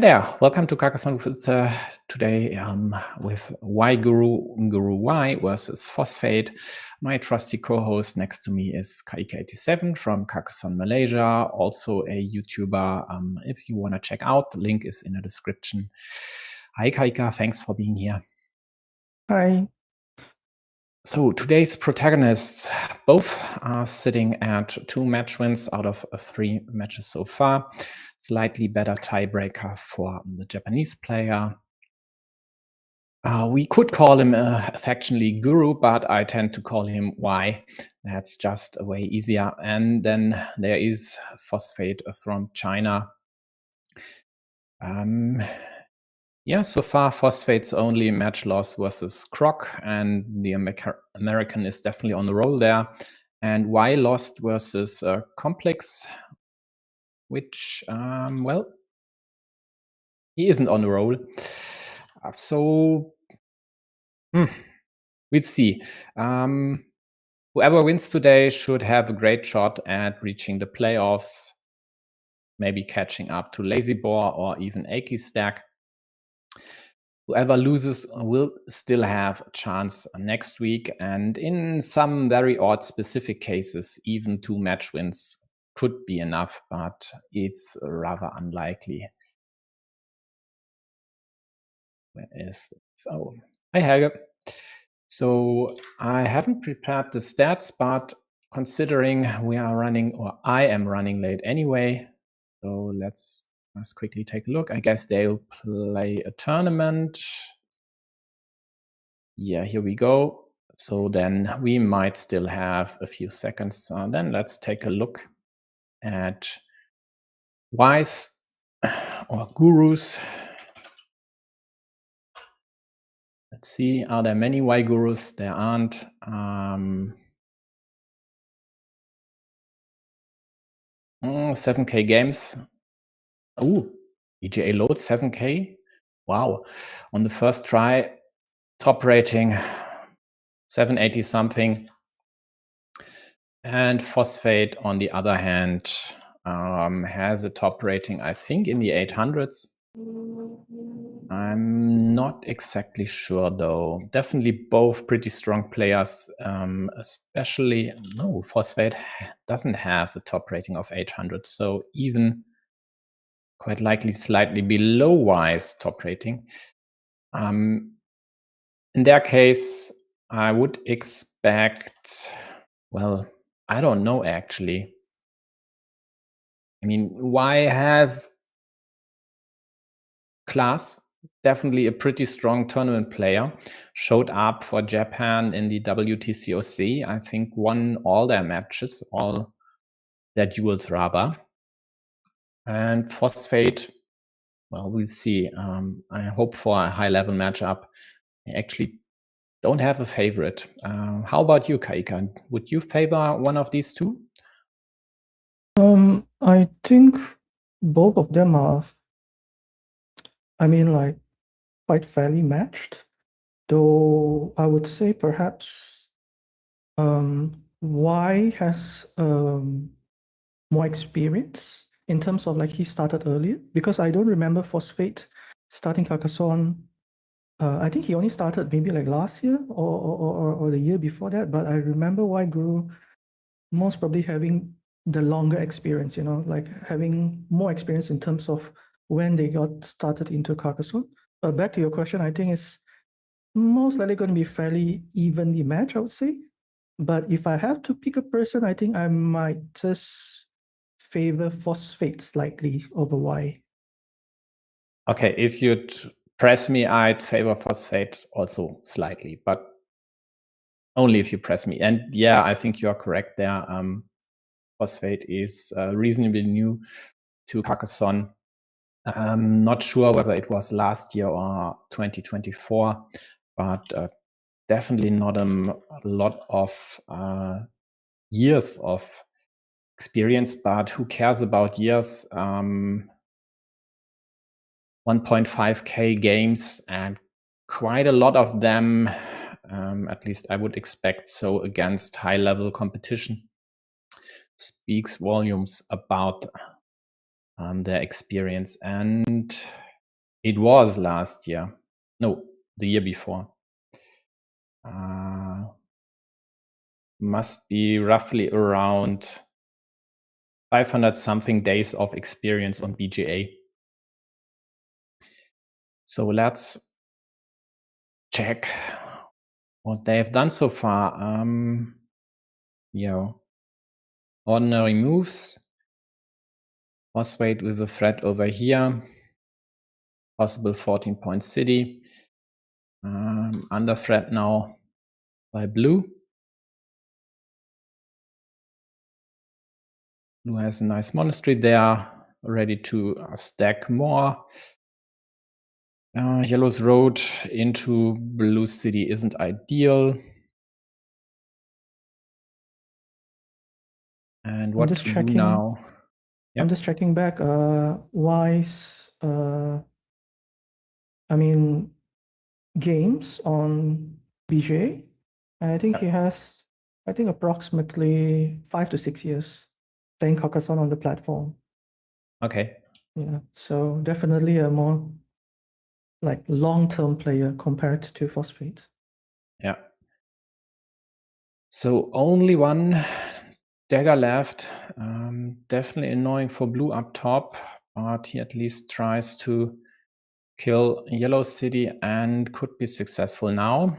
there, welcome to Carcassonne today with YguruguruY versus Phosphate. My trusty co-host next to me is kaika87 from Carcassonne, Malaysia, also a YouTuber. If you want to check out, the link is in the description. Hi Kaika, thanks for being here. Hi. So today's protagonists both are sitting at 2 match wins out of 3 matches so far. Slightly better tiebreaker for the Japanese player. We could call him affectionately Guru, but I tend to call him Y. That's just a way easier. And then there is Phosphate from China. Yeah, so far Phosphate's only match loss versus Croc, and the American is definitely on the roll there. And Y lost versus Complex, which, well, he isn't on the roll. So, we'll see. Whoever wins today should have a great shot at reaching the playoffs, maybe catching up to Lazy Boar or even Aki Stack. Whoever loses will still have a chance next week, and in some very odd specific cases, even 2 match wins could be enough, but it's rather unlikely. Where is it? So, hi Helge. So I haven't prepared the stats, but considering we are running, or I am running late anyway, so let's quickly take a look. I guess they'll play a tournament. Yeah, here we go. So then we might still have a few seconds. Then let's take a look at Y's or Gurus. Let's see, are there many Y Gurus? There aren't. 7K games. Oh, EGA load 7K. Wow. On the first try, top rating 780 something. And Phosphate, on the other hand, has a top rating, I think, in the 800s. I'm not exactly sure, though. Definitely both pretty strong players, especially, no, Phosphate doesn't have a top rating of 800, so even quite likely slightly below Y's top rating. In their case, I would expect, well, I don't know, actually. I mean, Y has class, definitely a pretty strong tournament player, showed up for Japan in the WTCOC, I think won all their matches, all their duels rather. And Phosphate, well, we'll see. I hope for a high-level matchup. I actually don't have a favorite. How about you, Kaika? Would you favor one of these two? I think both of them are, I mean, like, quite fairly matched. Though I would say perhaps Y has more experience in terms of like he started earlier, because I don't remember Phosphate starting Carcassonne. I think he only started maybe like last year or the year before that, but I remember YGuru most probably having the longer experience, you know, like having more experience in terms of when they got started into Carcassonne. But back to your question, I think it's most likely going to be fairly evenly matched, I would say. But if I have to pick a person, I think I might just favor Phosphate slightly over Y. Okay, if you'd press me, I'd favor Phosphate also slightly, but only if you press me. And yeah, I think you're correct there. Phosphate is reasonably new to Carcassonne. I'm not sure whether it was last year or 2024, but definitely not a lot of years of experience, but who cares about years? 1.5K games, and quite a lot of them, at least I would expect so, against high-level competition, speaks volumes about their experience. And It was last year. No, the year before. Must be roughly around 500 something days of experience on BGA. So let's check what they have done so far. Ordinary moves. Phosphate with the threat over here. Possible 14-point city. Under threat now by blue. Blue has a nice monastery there, ready to stack more. Yellow's road into blue city isn't ideal. And what to do now? I'm just checking back. Y's, games on BJ. I think he has, approximately 5 to 6 years playing Carcassonne on the platform. Okay. Yeah, so definitely a more like long-term player compared to Phosphate. Yeah. So only one dagger left. Definitely annoying for blue up top, but he at least tries to kill yellow city and could be successful now.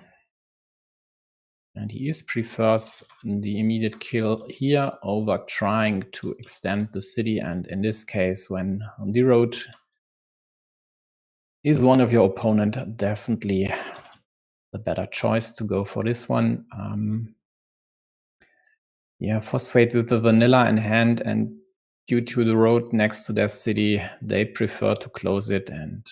And he prefers the immediate kill here over trying to extend the city. And in this case, when on the road is one of your opponent, definitely the better choice to go for this one. Phosphate with the vanilla in hand, and due to the road next to their city, they prefer to close it and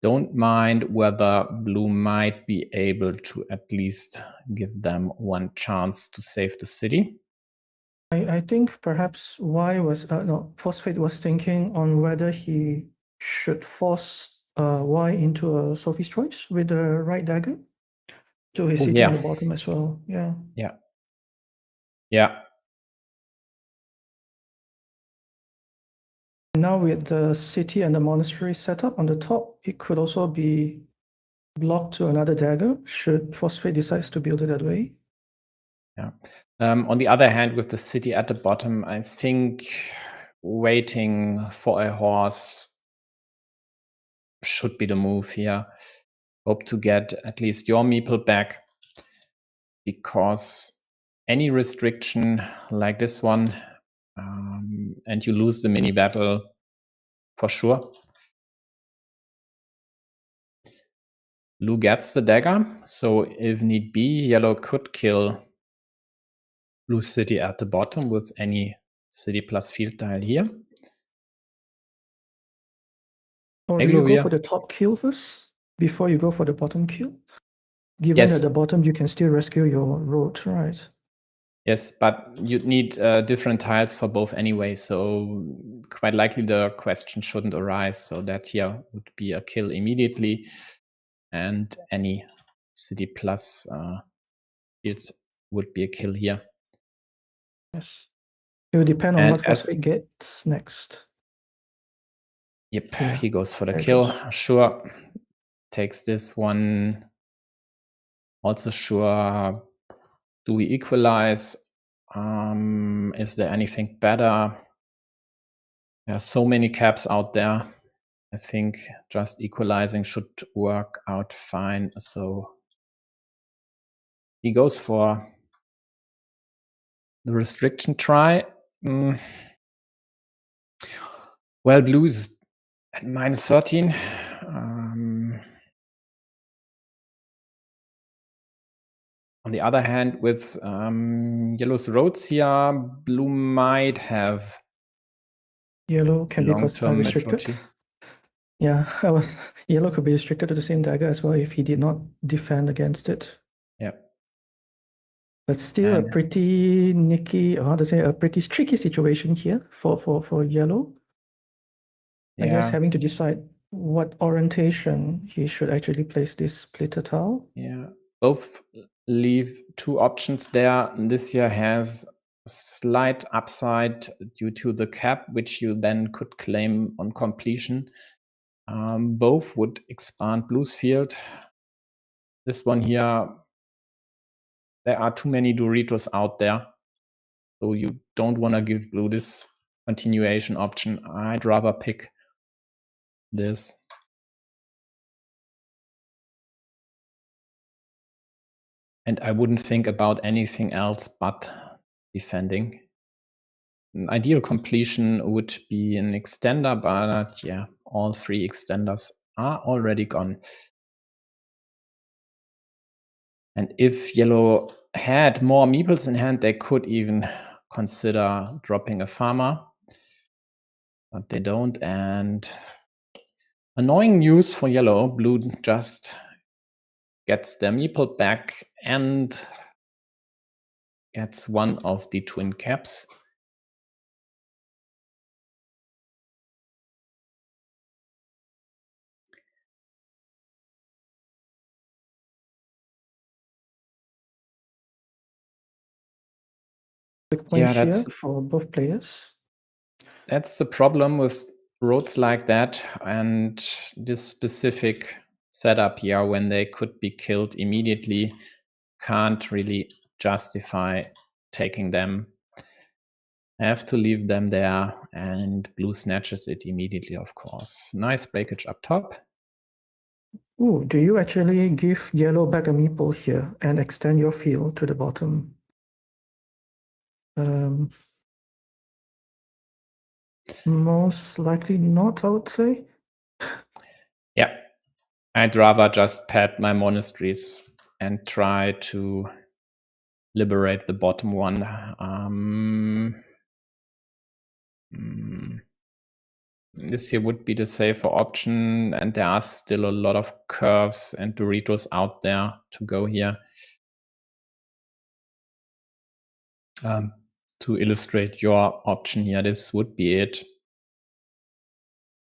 don't mind whether blue might be able to at least give them one chance to save the city. I think perhaps Phosphate was thinking on whether he should force Y into a Sophie's choice with the right dagger to his city on the bottom as well. Yeah. Now with the city and the monastery set up on the top, it could also be blocked to another dagger should Phosphate decides to build it that way. Yeah. On the other hand, with the city at the bottom, I think waiting for a horse should be the move here. Hope to get at least your meeple back, because any restriction like this one, and you lose the mini battle for sure. Blue gets the dagger, so if need be, yellow could kill blue city at the bottom with any city plus field tile here. Or do you go for the top kill first before you go for the bottom kill? Given that the bottom you can still rescue your road, right? Yes, but you'd need different tiles for both anyway, so quite likely the question shouldn't arise. So that here would be a kill immediately, and any city plus fields would be a kill here. Yes, it will depend on what Phosphate gets next. Yep, yeah, he goes for the kill. Sure, takes this one. Also sure. Do we equalize? Is there anything better? There are so many caps out there. I think just equalizing should work out fine. So he goes for the restriction try. Well, blue's at -13. On the other hand, with yellow's roads here, blue might have yellow can be restricted. Majority. Yeah, yellow could be restricted to the same dagger as well if he did not defend against it. Yeah. But still a pretty a pretty tricky situation here for yellow. I guess having to decide what orientation he should actually place this splitter tile. Yeah, both leave two options there. This year has a slight upside due to the cap, which you then could claim on completion. Both would expand blue's field. This one here, there are too many Doritos out there, so you don't want to give blue this continuation option. I'd rather pick this. And I wouldn't think about anything else but defending. An ideal completion would be an extender, but yeah, all 3 extenders are already gone. And if yellow had more meeples in hand, they could even consider dropping a farmer, but they don't. And annoying news for yellow, blue just gets their meeple back and gets one of the twin caps. Yeah, that's for both players. That's the problem with roads like that and this specific setup here, when they could be killed immediately, can't really justify taking them. I have to leave them there, and blue snatches it immediately, of course. Nice breakage up top. Ooh, do you actually give yellow back a meeple here and extend your field to the bottom? Most likely not, I would say. Yeah, I'd rather just pad my monasteries and try to liberate the bottom one. This here would be the safer option, and there are still a lot of curves and Doritos out there to go here. To illustrate your option here, this would be it.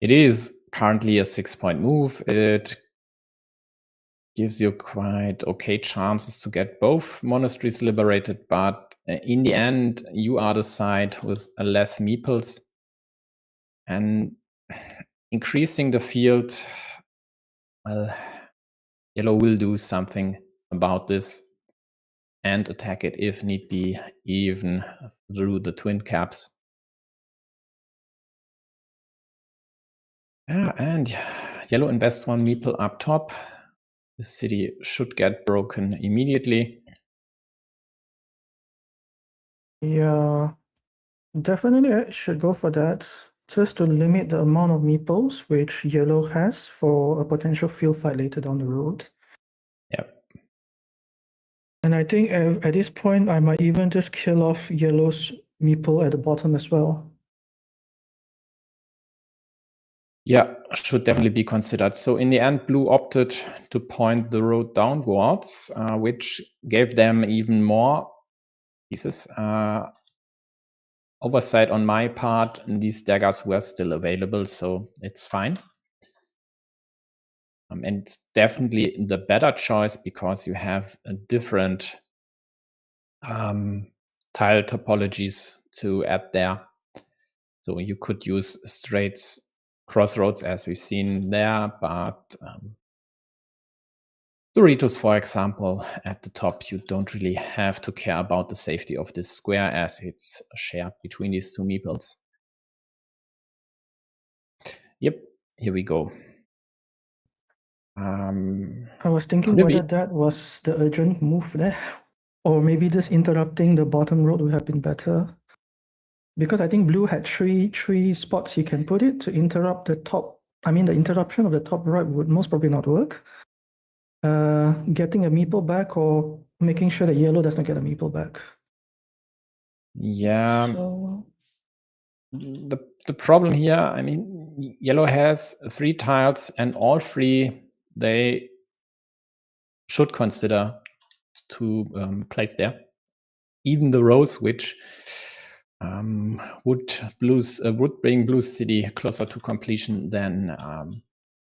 It is currently a 6-point move. It gives you quite okay chances to get both monasteries liberated, but in the end, you are the side with less meeples. And increasing the field, well, yellow will do something about this and attack it if need be, even through the twin caps. Yeah, and yellow invests 1 meeple up top. The city should get broken immediately. Yeah, definitely I should go for that, just to limit the amount of meeples which yellow has for a potential field fight later down the road. Yep. And I think at this point, I might even just kill off yellow's meeple at the bottom as well. Yeah, should definitely be considered. So in the end, blue opted to point the road downwards, which gave them even more pieces. Oversight on my part, and these daggers were still available, so it's fine. And it's definitely the better choice because you have a different tile topologies to add there. So you could use straights, crossroads as we've seen there, but Doritos, for example, at the top, you don't really have to care about the safety of this square as it's shared between these 2 meeples. Yep, here we go. I was thinking whether that was the urgent move there, or maybe just interrupting the bottom road would have been better. Because I think blue had three spots you can put it to interrupt the top. I mean, the interruption of the top right would most probably not work. Getting a meeple back or making sure that yellow does not get a meeple back. Yeah. So the problem here, I mean, yellow has 3 tiles, and all 3 they should consider to place there. Even the rows, which would bring blue city closer to completion than, of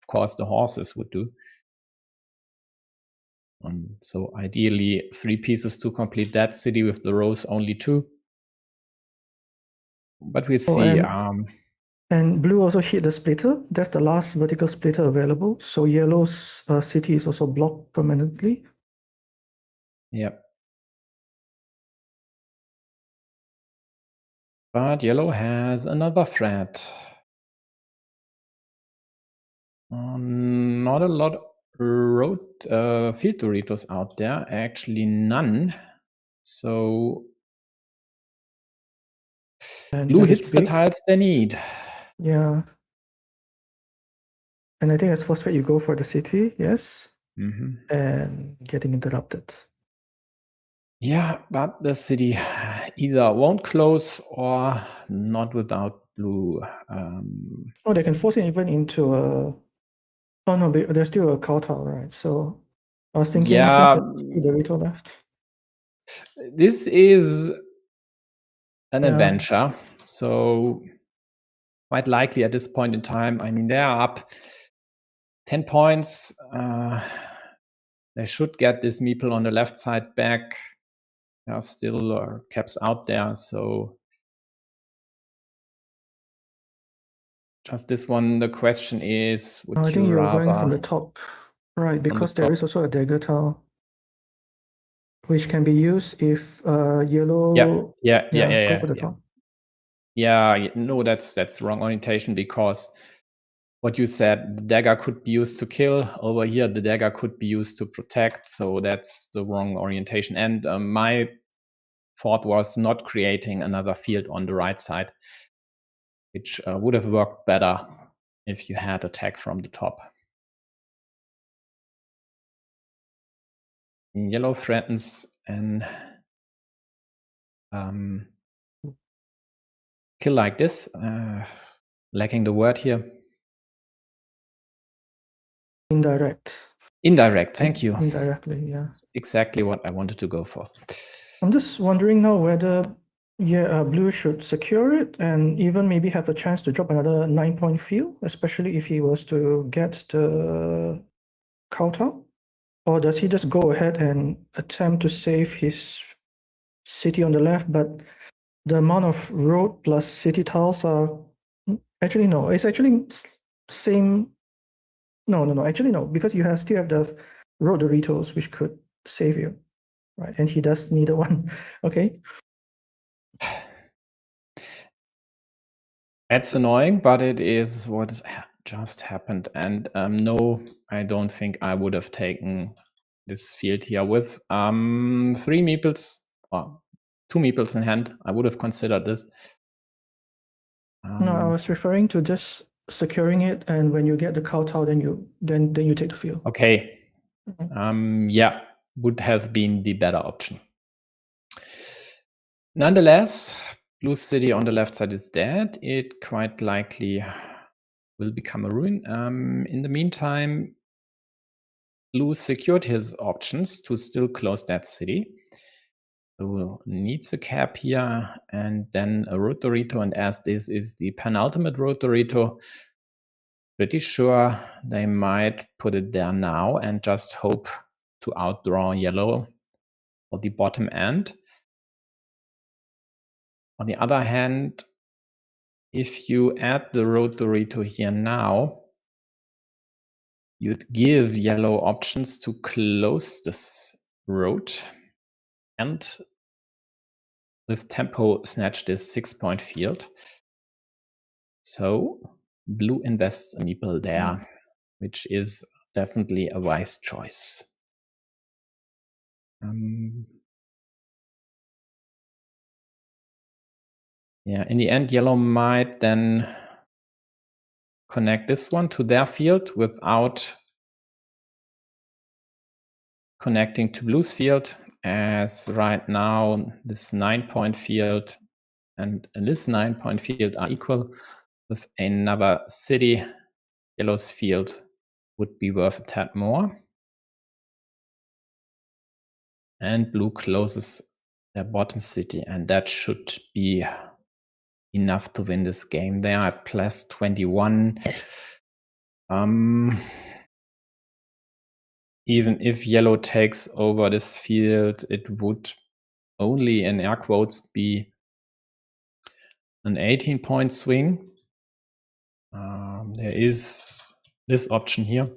course, the horses would do. So ideally, 3 pieces to complete that city, with the rows only 2. But we see. And blue also hit the splitter. That's the last vertical splitter available. So yellow's city is also blocked permanently. Yep. But yellow has another threat. Not a lot of field Doritos out there. Actually, none. So And blue that is hits the big. tiles they need. Yeah. And I think as phosphate, you go for the city, yes. And getting interrupted. Yeah, but the city either won't close or not without blue. Oh, they can force it even into a... Oh no, there's still a kowtow, right? So I was thinking, yeah, since the Dorito left. This is an adventure, so quite likely at this point in time. I mean, they are up 10 points. They should get this meeple on the left side back. There are still caps out there, so just this one. The question is, would I you think you're rather going from the top, right? Because there is also a dagger tile, which can be used if yellow. Go for the top. Yeah, no, that's the wrong orientation, because what you said, the dagger could be used to kill. Over here, the dagger could be used to protect. So that's the wrong orientation. And my thought was not creating another field on the right side, which would have worked better if you had attack from the top. Yellow threatens and kill like this. Lacking the word here. Indirect, thank you. Indirectly, yeah. That's exactly what I wanted to go for. I'm just wondering now whether blue should secure it and even maybe have a chance to drop another 9-point field, especially if he was to get the kowtow. Or does he just go ahead and attempt to save his city on the left, but the amount of road plus city tiles are... Actually, no. It's actually same... No. Actually, no. Because you still have the road Doritos, which could save you. Right, and he does neither one. Okay. That's annoying, but it is what just happened. And no, I don't think I would have taken this field here with 3 meeples, or 2 meeples in hand. I would have considered this. No, I was referring to just securing it, and when you get the kowtow, then you take the field. Okay. Yeah, would have been the better option. Nonetheless, blue city on the left side is dead. It quite likely will become a ruin. In the meantime, blue secured his options to still close that city. So needs a cap here and then a road Dorito. And as this is the penultimate road Dorito, pretty sure they might put it there now and just hope to outdraw yellow or the bottom end. On the other hand, if you add the road Dorito here now, you'd give yellow options to close this road and with tempo snatch this 6-point field. So blue invests a meeple there, which is definitely a wise choice. Yeah, in the end, yellow might then connect this one to their field without connecting to blue's field, as right now this 9-point field and this 9-point field are equal. With another city, yellow's field would be worth a tad more. And blue closes their bottom city, and that should be enough to win this game. They are at plus 21. Even if yellow takes over this field, it would only, in air quotes, be an 18-point swing. there is this option here.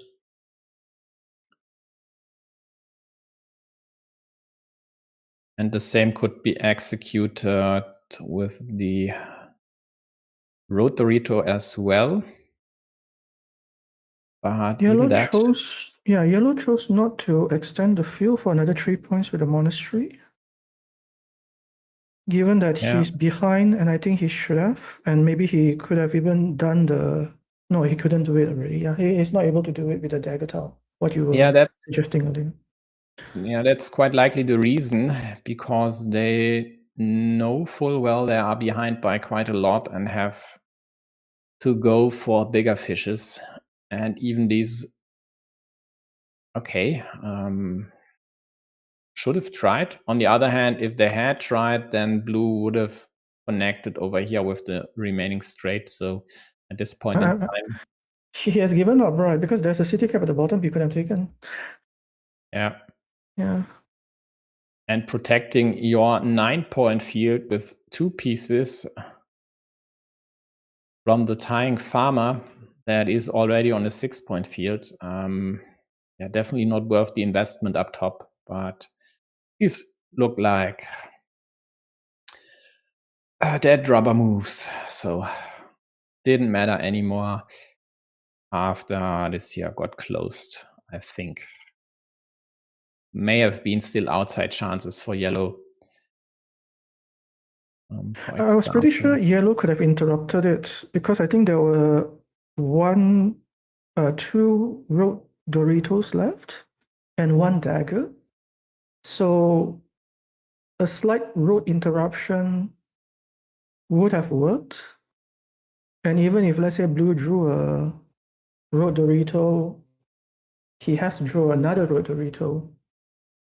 And the same could be executed with the road Dorito as well. But Yellow even that, yellow chose not to extend the field for another 3 points with the monastery. Given that he's behind, and I think he should have, and maybe he could have even done the. No, he couldn't do it already. Yeah, he is not able to do it with the dagger tile. What you were suggesting earlier. Yeah, that's quite likely the reason, because they know full well they are behind by quite a lot and have to go for bigger fishes. And even these, should have tried. On the other hand, if they had tried, then blue would have connected over here with the remaining straight. So at this point in time, he has given up, right? Because there's a city cap at the bottom he could have taken. Yeah. Yeah. And protecting your 9-point field with 2 pieces from the tying farmer that is already on a 6-point field. Yeah, definitely not worth the investment up top, but these look like dead rubber moves. So didn't matter anymore after this here got closed, I think. May have been still outside chances for yellow. I was pretty sure yellow could have interrupted it, because I think there were 2 road Doritos left and 1 dagger. So a slight road interruption would have worked. And even if, let's say, blue drew a road Dorito, he has to draw another road Dorito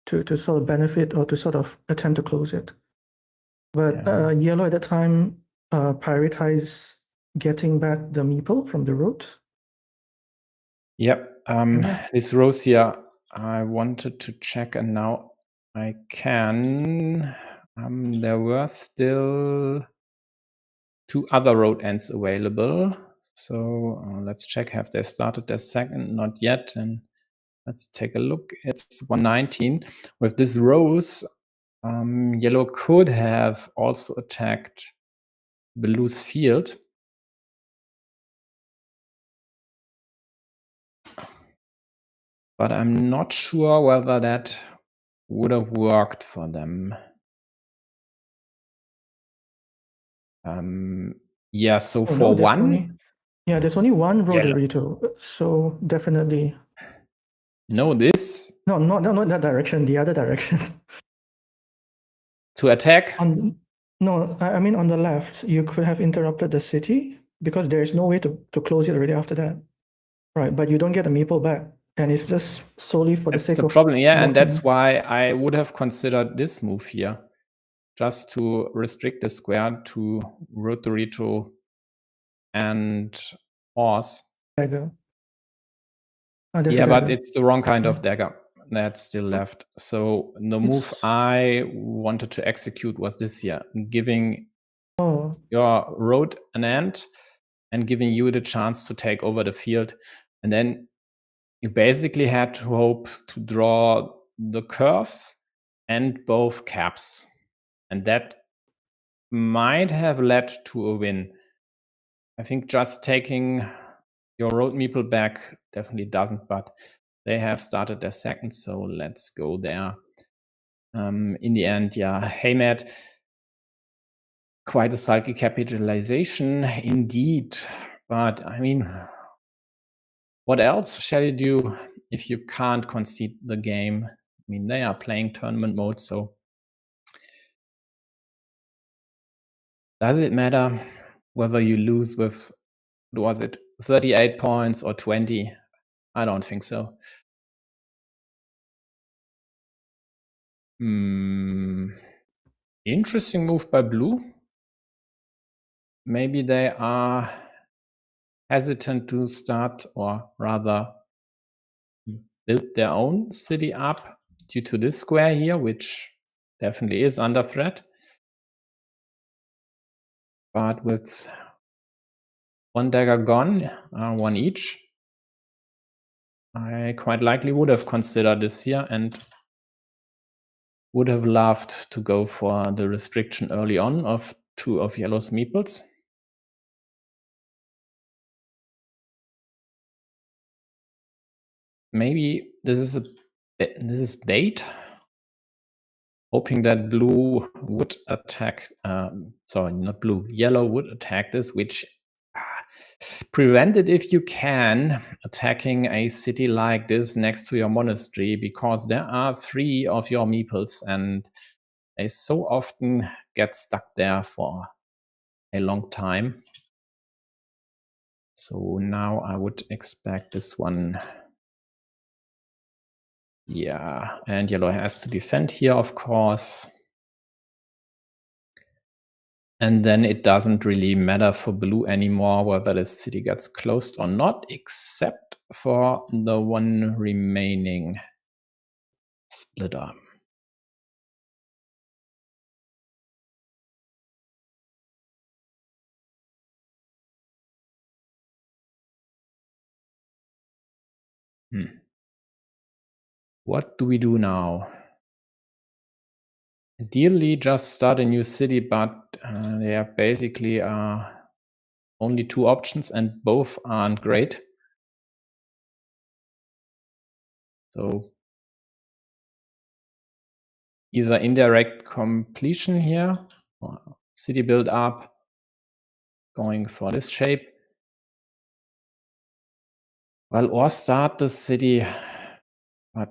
to sort of benefit or to sort of attempt to close it. But yellow at that time prioritized getting back the meeple from the road. Yep. This rose here, I wanted to check, and now I can. There were still 2 other road ends available. So let's check. Have they started their second? Not yet. And let's take a look. It's 119. With this rose, yellow could have also attacked blue's field. But I'm not sure whether that would have worked for them. Yeah, so for one... there's only 1 road Dorito, so definitely... No, this? No, not that direction, the other direction. To attack? No, I mean on the left, you could have interrupted the city, because there is no way to close it already after that. Right, but you don't get a meeple back, and it's just solely for the sake of... That's the problem, yeah, and that's why I would have considered this move here, just to restrict the square to road Dorito and horse. Dagger. Yeah, but it's the wrong kind of dagger that's still left. So the move I wanted to execute was this here, giving your road an end and giving you the chance to take over the field. And then you basically had to hope to draw the curves and both caps. And that might have led to a win. I think just taking your road meeple back definitely doesn't, but they have started their second, so let's go there. In the end, yeah, hey Matt, quite a sulky capitalization indeed. But I mean, what else shall you do if you can't concede the game? I mean, they are playing tournament mode, so does it matter whether you lose with, was it 38 points or 20? I don't think so. Interesting move by blue. Maybe they are hesitant to start, or rather build their own city up due to this square here, which definitely is under threat. But with One dagger gone, one each. I quite likely would have considered this here and would have loved to go for the restriction early on of 2 of yellow's meeples. Maybe this is bait, hoping that blue would attack. Sorry, not blue. Yellow would attack this, which prevent it if you can, attacking a city like this next to your monastery, because there are 3 of your meeples and they so often get stuck there for a long time. So now I would expect this one. Yeah, and yellow has to defend here, of course. And then it doesn't really matter for blue anymore whether the city gets closed or not, except for the one remaining splitter. What do we do now? Ideally, just start a new city, but there are basically only 2 options and both aren't great. So either indirect completion here, or city build up, going for this shape. Well, or start the city, but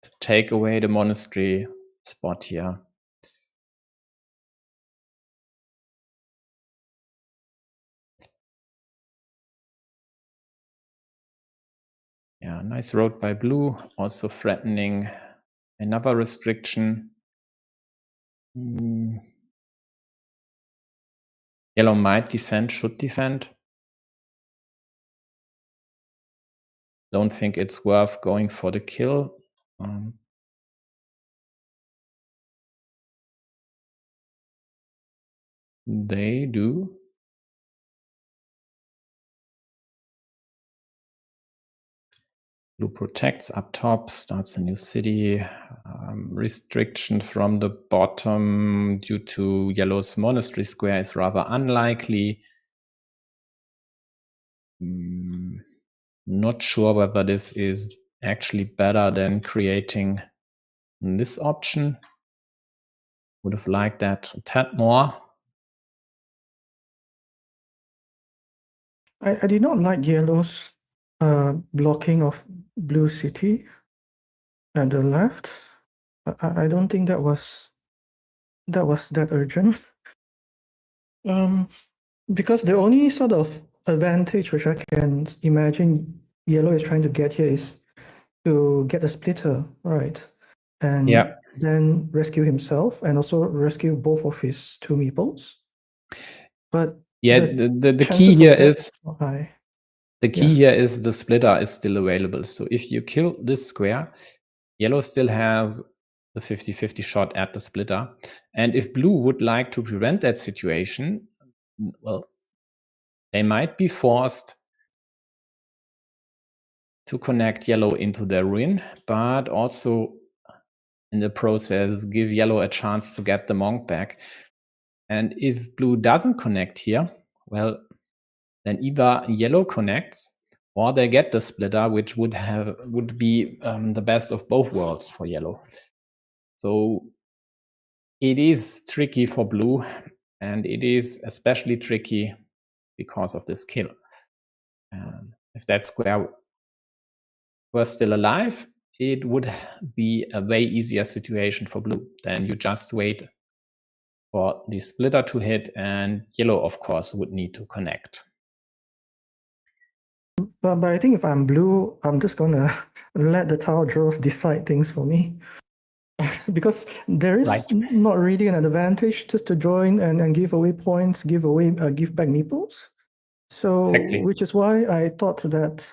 to take away the monastery spot here. Yeah, nice road by blue, also threatening another restriction. Yellow might defend, should defend. Don't think it's worth going for the kill. They do. Blue protects up top, starts a new city. Restriction from the bottom due to yellow's monastery square is rather unlikely. Not sure whether this is actually better than creating this option. Would have liked that a tad more. I did not like yellow's blocking of blue city at the left. I don't think that was that urgent. Because the only sort of advantage which I can imagine yellow is trying to get here is to get a splitter, right? And then rescue himself and also rescue both of his 2 meeples. But yeah, the key here is the key here is the splitter is still available. So if you kill this square, yellow still has the 50-50 shot at the splitter. And if blue would like to prevent that situation, well, they might be forced to connect yellow into their ruin, but also in the process give yellow a chance to get the monk back. And if blue doesn't connect here, well, then either yellow connects or they get the splitter, which would be the best of both worlds for yellow. So it is tricky for blue, and it is especially tricky because of this kill. If that square was still alive, it would be a way easier situation for blue. Then you just wait for the splitter to hit, and yellow, of course, would need to connect. But I think if I'm blue, I'm just gonna let the tower draws decide things for me. Because there is not really an advantage just to join and give away points, give back meeples. So which is why I thought that,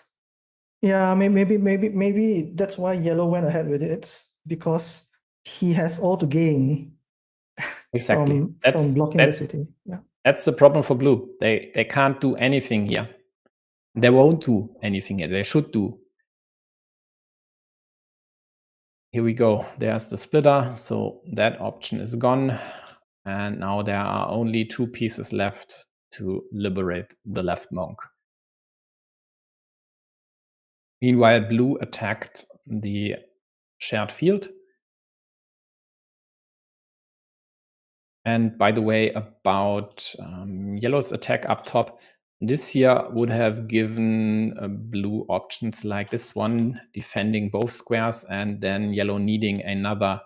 yeah, maybe that's why yellow went ahead with it, because he has all to gain from blocking the city. Yeah. That's the problem for blue. They can't do anything here. They won't do anything here. They should do. Here we go. There's the splitter. So that option is gone. And now there are only 2 pieces left to liberate the left monk. Meanwhile, blue attacked the shared field. And by the way, about yellow's attack up top, this here would have given blue options like this one, defending both squares, and then yellow needing another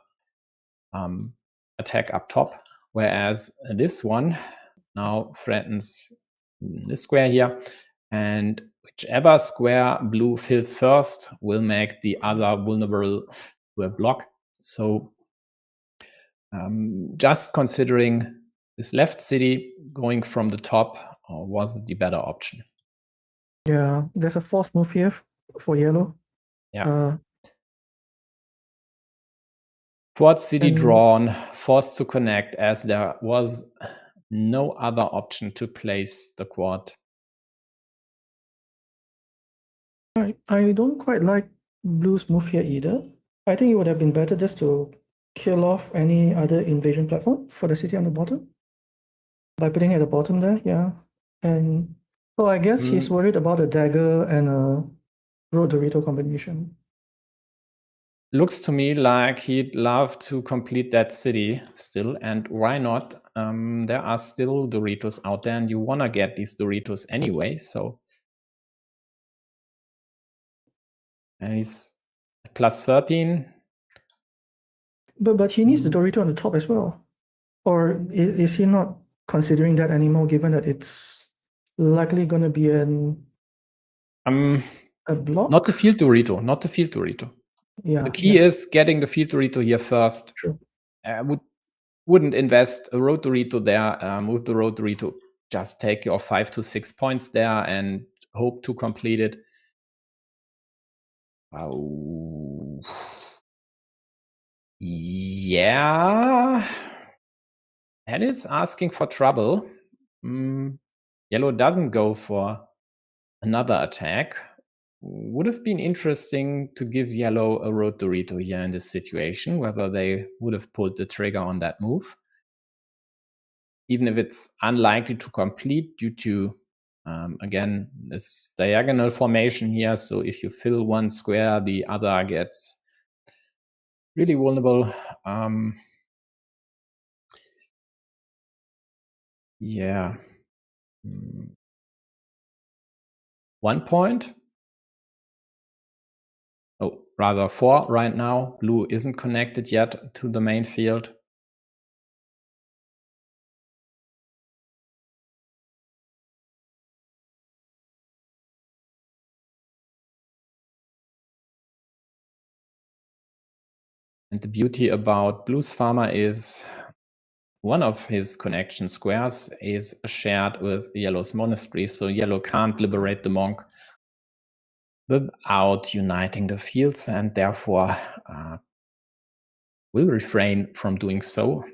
attack up top. Whereas this one now threatens this square here, and whichever square blue fills first will make the other vulnerable to a block. So just considering this left city going from the top was the better option. Yeah, there's a forced move here for yellow. Yeah. Fourth city drawn, forced to connect, as there was no other option to place the quad. I don't quite like blue's move here either. I think it would have been better just to kill off any other invasion platform for the city on the bottom by putting it at the bottom there. Yeah, and so I guess he's worried about a dagger and a road Dorito combination. Looks to me like he'd love to complete that city still, and why not? There are still Doritos out there, and you want to get these Doritos anyway, so. And he's at plus 13. But he needs the Dorito on the top as well. Or is he not considering that anymore, given that it's likely going to be a block? Not the field Dorito, not the field Dorito. Yeah. The key is getting the field Dorito here first. True. Wouldn't invest a road Dorito there, move the road Dorito, just take your 5 to 6 points there and hope to complete it. Oh. Yeah. That is asking for trouble. Yellow doesn't go for another attack. Would have been interesting to give yellow a road Dorito here in this situation, whether they would have pulled the trigger on that move. Even if it's unlikely to complete due to, again, this diagonal formation here. So if you fill one square, the other gets really vulnerable. Yeah. 1 point. Oh, rather 4 right now. Blue isn't connected yet to the main field. And the beauty about Blue's farmer is one of his connection squares is shared with yellow's monastery, so yellow can't liberate the monk without uniting the fields, and therefore will refrain from doing so.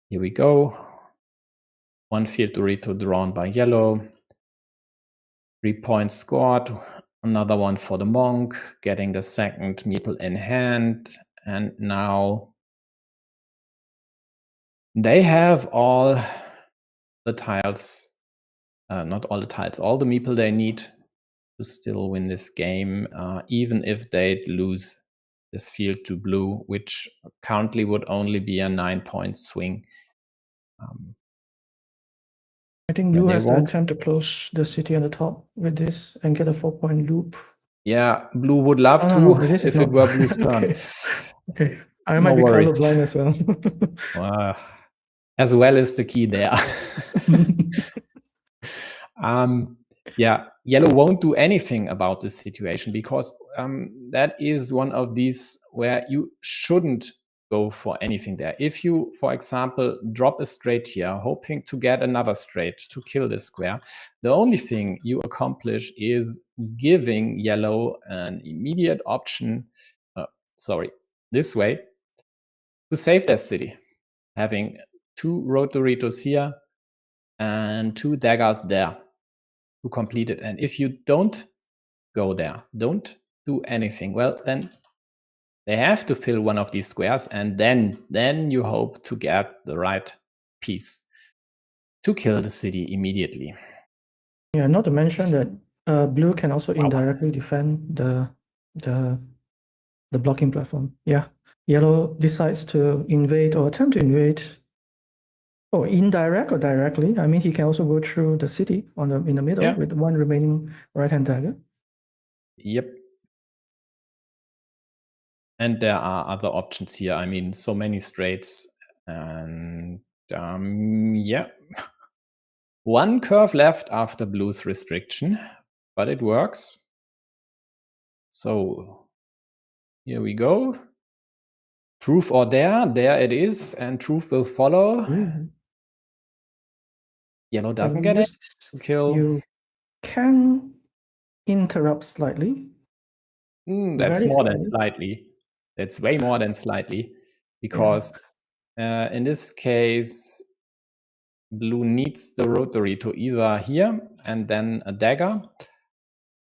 Here we go. 1 field Dorito drawn by yellow. 3 points scored. Another one for the monk, getting the second meeple in hand. And now they have all the tiles, not all the tiles, all the meeple they need to still win this game, even if they'd lose this field to blue, which currently would only be a 9-point swing. I think blue has to attempt to close the city on the top with this and get a 4-point loop. Yeah, blue would love to if it were blue's turn. Okay, I might be colorblind as well. As well as the key there. Yeah, yellow won't do anything about this situation because that is one of these where you shouldn't go for anything there. If you, for example, drop a straight here, hoping to get another straight to kill this square, the only thing you accomplish is giving yellow an immediate option, this way, to save their city, having 2 rotoritos here and 2 daggers there to complete it. And if you don't go there, don't do anything, well, then they have to fill one of these squares, and then you hope to get the right piece to kill the city immediately. Yeah, not to mention that blue can also indirectly defend the blocking platform. Yeah, yellow decides to invade or attempt to invade, or indirect or directly. I mean, he can also go through the city in the middle with one remaining right-hand dagger. Yep. And there are other options here. I mean, so many straights, and yeah. One curve left after blue's restriction, but it works. So here we go. Truth or dare, there it is, and truth will follow. Yellow doesn't get it. Kill. You can interrupt slightly. That's more than slightly. That's way more than slightly, because in this case, blue needs the rotary to either here and then a dagger,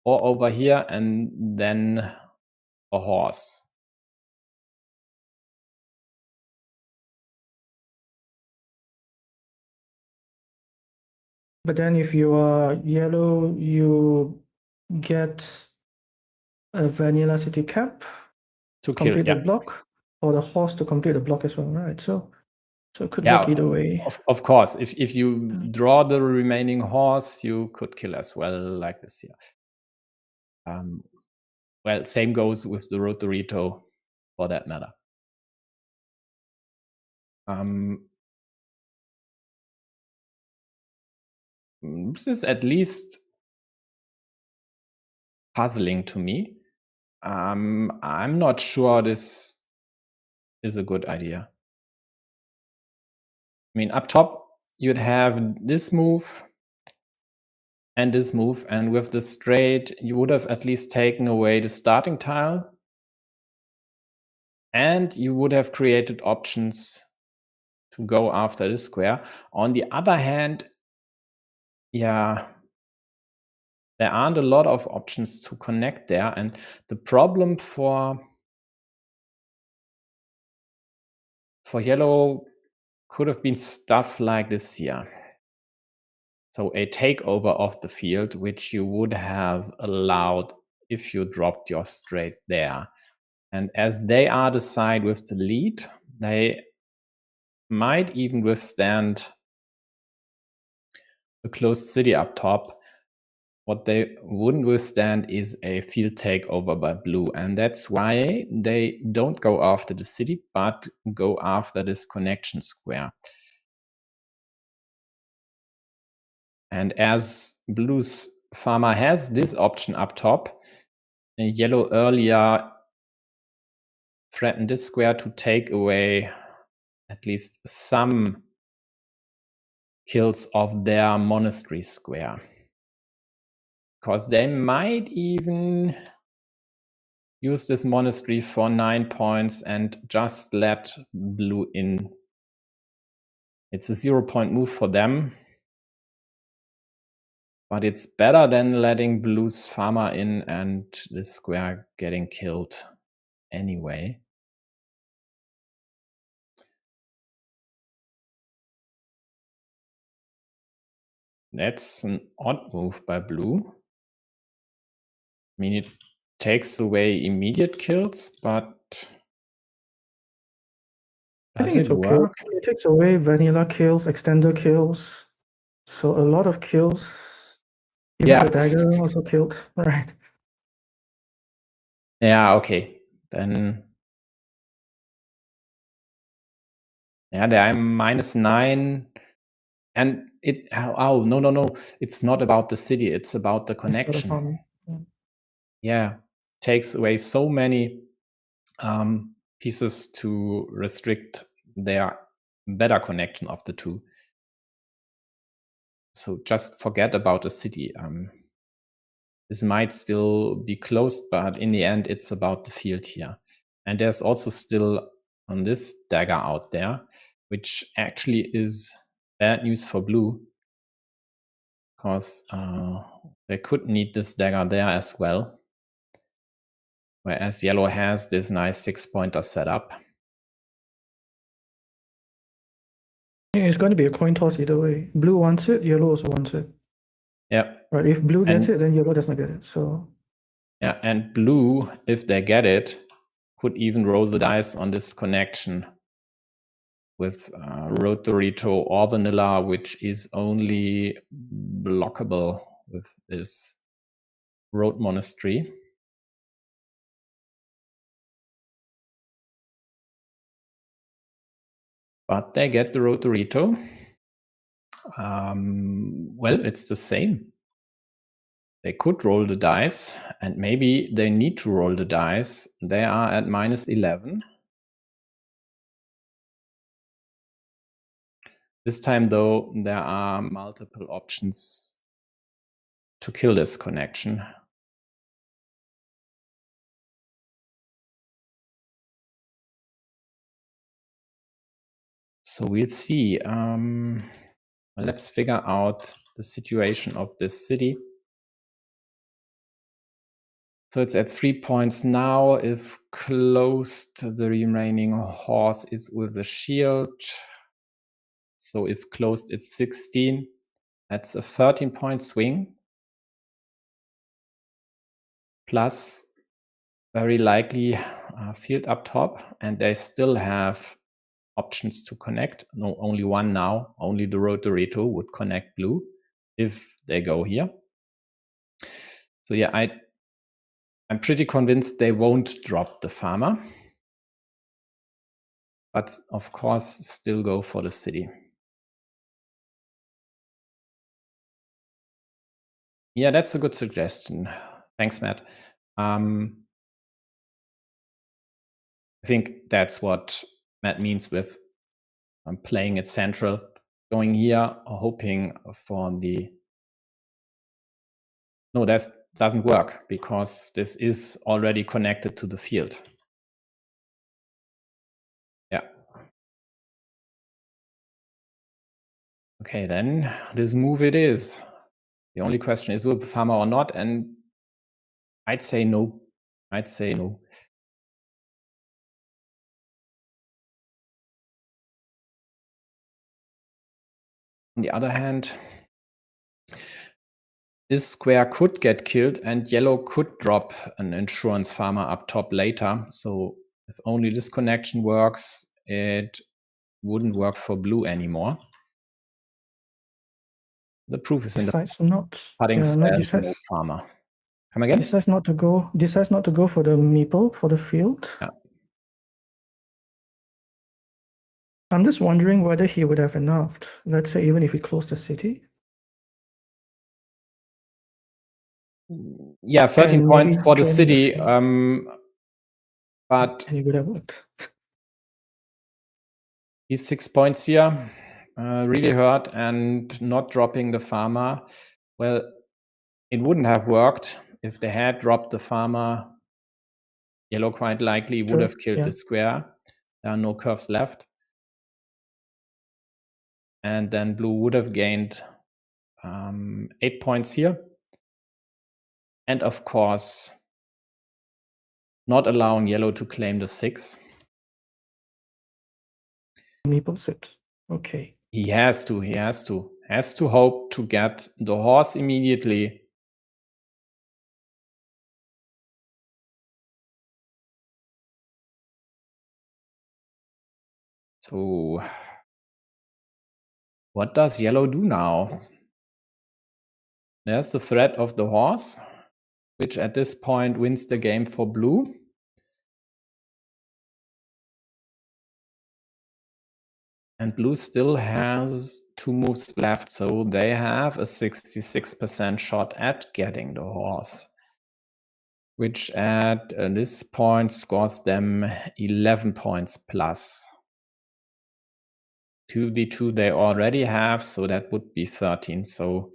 or over here and then a horse. But then if you are yellow, you get a vanilla city cap to complete kill, the block, or the horse to complete the block as well, right? So it could work either way. Of course, if you draw the remaining horse, you could kill as well, like this here. Well, same goes with the rotorito, for that matter. This is at least puzzling to me. I'm not sure this is a good idea. I mean, up top, you'd have this move and this move, and with the straight, you would have at least taken away the starting tile, and you would have created options to go after this square. On the other hand, yeah, there aren't a lot of options to connect there, and the problem for yellow could have been stuff like this here. So a takeover of the field, which you would have allowed if you dropped your straight there. And as they are the side with the lead, they might even withstand a closed city up top. What they wouldn't withstand is a field takeover by blue. And that's why they don't go after the city, but go after this connection square. And as blue's farmer has this option up top, yellow earlier threatened this square to take away at least some kills of their monastery square. Because they might even use this monastery for 9 points and just let blue in. It's a 0-point move for them, but it's better than letting blue's farmer in and this square getting killed anyway. That's an odd move by blue. I mean, it takes away immediate kills, but does it work? It takes away vanilla kills, extender kills. So a lot of kills. Even the dagger also killed, right? Yeah, okay. Then yeah, there I'm -9. And it, oh, no. It's not about the city. It's about the connection. Yeah. Takes away so many pieces to restrict their better connection of the two. So just forget about the city. This might still be closed, but in the end, it's about the field here. And there's also still on this dagger out there. which actually is bad news for blue, because they could need this dagger there as well, whereas yellow has this nice 6-pointer set up. It's going to be a coin toss either way. Blue wants it, yellow also wants it. Yeah. Right. If blue gets it, then yellow does not get it. So yeah, and blue, if they get it, could even roll the dice on this connection with Road Dorito or Vanilla, which is only blockable with this Road Monastery. But they get the Road Dorito. Well, it's the same. They could roll the dice, and maybe they need to roll the dice. They are at -11. This time, though, there are multiple options to kill this connection. So we'll see. Let's figure out the situation of this city. So it's at 3 points now. If closed, the remaining horse is with the shield. So if closed, it's 16. That's a 13-point swing. Plus, very likely field up top. And they still have options to connect. No, only one now. Only the Road Dorito would connect blue if they go here. So yeah, I'm pretty convinced they won't drop the farmer. But of course, still go for the city. Yeah, that's a good suggestion. Thanks, Matt. I think that's what Matt means with playing it central, going here, hoping for the... No, that doesn't work because this is already connected to the field. Yeah. Okay, then this move it is. The only question is, will the farmer or not? And I'd say no. I'd say no. On the other hand, this square could get killed and yellow could drop an insurance farmer up top later. So if only this connection works, it wouldn't work for blue anymore. The proof is in the putting stance, no farmer. Come again? Decides not to go for the meeple for the field. Yeah. I'm just wondering whether he would have enough. Let's say even if he closed the city. Yeah, 13 points for the city. But and he would have worked. He's 6 points here. Really hurt, and not dropping the farmer. Well, it wouldn't have worked if they had dropped the farmer. Yellow quite likely would have killed the square. There are no curves left. And then blue would have gained 8 points here. And of course, not allowing yellow to claim the 6. Meeples it. Okay. He has to hope to get the horse immediately. So what does yellow do now? There's the threat of the horse, which at this point wins the game for blue. And blue still has 2 moves left, so they have a 66% shot at getting the horse, which at this point scores them 11 points plus. 2d2 they already have, so that would be 13. So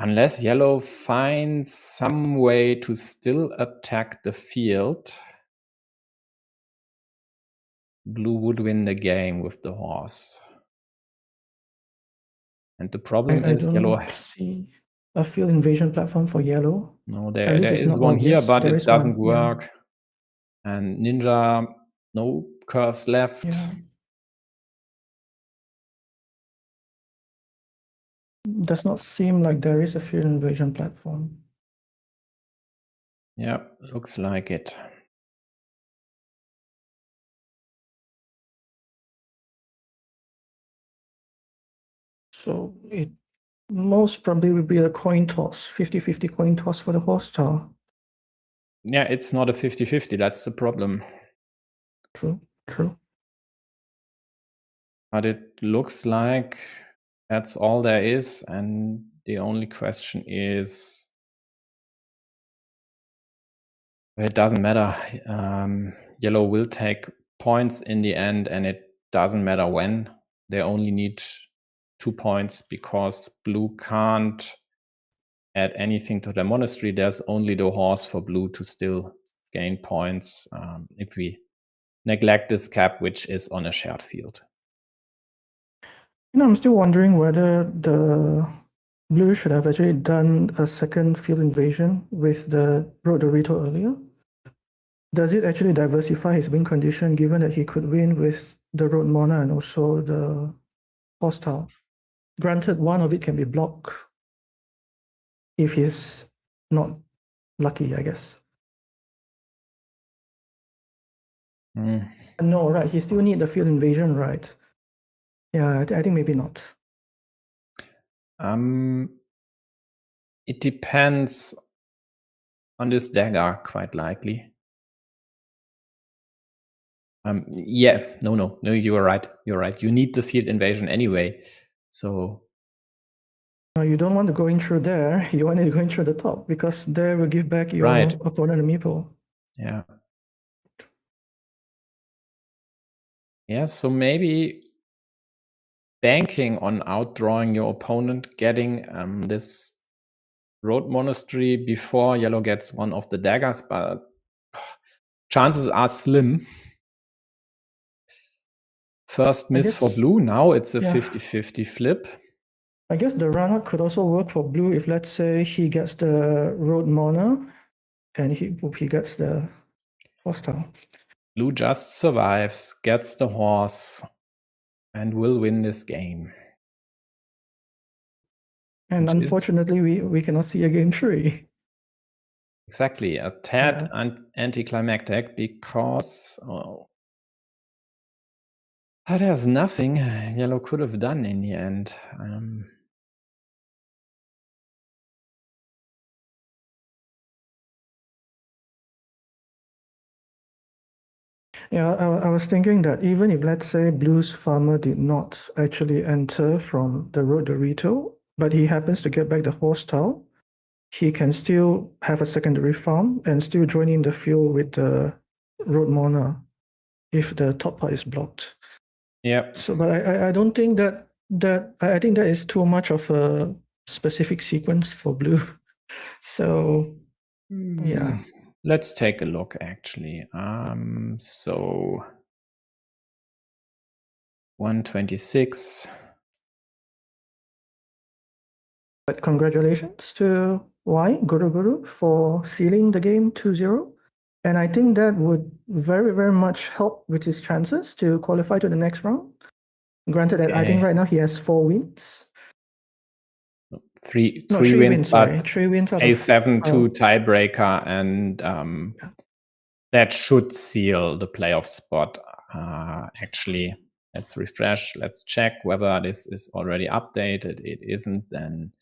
unless yellow finds some way to still attack the field, blue would win the game with the horse. And the problem I is yellow. don't see a field invasion platform for yellow. No, At there least it's is not one here, obvious. but There it is one, doesn't work. And ninja, no curves left. Yeah. Does not seem like there is a field invasion platform. Yeah, looks like it. So it most probably will be a coin toss, 50-50 coin toss for the horse style. Yeah, it's not a 50-50. That's the problem. True, true. But it looks like that's all there is. And the only question is, it doesn't matter. Yellow will take points in the end, and it doesn't matter when. They only need 2 points because blue can't add anything to the monastery. There's only the horse for blue to still gain points if we neglect this cap, which is on a shared field. I'm still wondering whether the blue should have actually done a second field invasion with the Road Dorito earlier. Does it actually diversify his win condition, given that he could win with the Road Mona and also the horse tile? Granted, one of it can be blocked if he's not lucky, I guess. No, right? He still need the field invasion, right? Yeah, I think maybe not. It depends on this dagger, quite likely. Yeah, no, you are right. You're right. You need the field invasion anyway. So you don't want to go in through there. You want to go in through the top because there will give back your opponent a meeple. Yeah. Yeah, so maybe banking on outdrawing your opponent, getting this road monastery before yellow gets one of the daggers, but chances are slim. First miss for blue. Now it's a 50-50 flip. I guess the run-up could also work for blue if, let's say, he gets the road mona and he gets the horse tile. Blue just survives, gets the horse, and will win this game. And unfortunately, we cannot see a game 3. Exactly, a tad anticlimactic because there's nothing yellow could have done in the end. Yeah, I was thinking that even if, let's say, blue's farmer did not actually enter from the road Dorito, but he happens to get back the horse tile, he can still have a secondary farm and still join in the field with the road mona if the top part is blocked. Yeah. So, but I don't think that I think that is too much of a specific sequence for blue. So, yeah. Let's take a look actually. So 126. But congratulations to YguruguruY for sealing the game 2-0. And I think that would very, very much help with his chances to qualify to the next round. Granted that I think right now he has 4 wins. Three three wins, sorry. but 3 wins out A7 of 2 tiebreaker, and that should seal the playoff spot. Actually, let's refresh. Let's check whether this is already updated. It isn't, then